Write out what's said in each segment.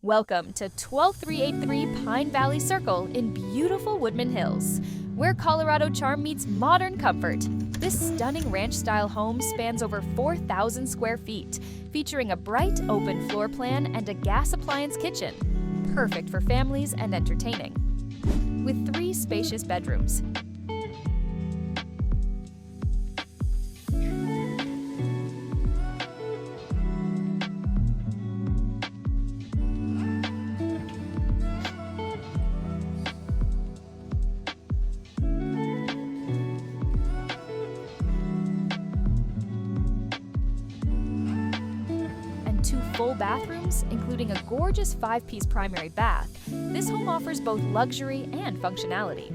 Welcome to 12383 Pine Valley Circle in beautiful Woodmen Hills, where Colorado charm meets modern comfort. This stunning ranch-style home spans over 4,000 square feet, featuring a bright, open floor plan and a gas appliance kitchen, perfect for families and entertaining, with 3 spacious bedrooms. And 2 full bathrooms, including a gorgeous 5-piece primary bath. This home offers both luxury and functionality.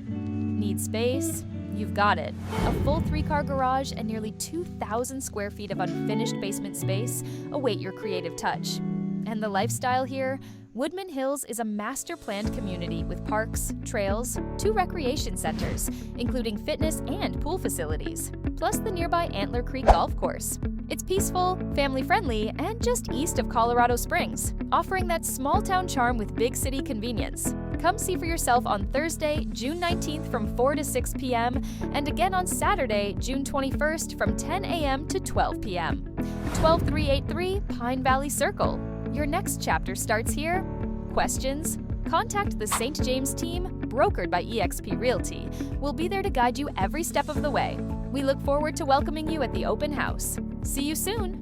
Need space? You've got it. A full 3-car garage and nearly 2,000 square feet of unfinished basement space await your creative touch. And the lifestyle here? Woodmen Hills is a master-planned community with parks, trails, 2 recreation centers, including fitness and pool facilities, plus the nearby Antler Creek Golf Course. It's peaceful, family-friendly, and just east of Colorado Springs, offering that small-town charm with big city convenience. Come see for yourself on Thursday, June 19th from 4 to 6 p.m., and again on Saturday, June 21st from 10 a.m. to 12 p.m. 12383 Pine Valley Circle. Your next chapter starts here. Questions? Contact the St. James team, brokered by eXp Realty. We'll be there to guide you every step of the way. We look forward to welcoming you at the open house. See you soon!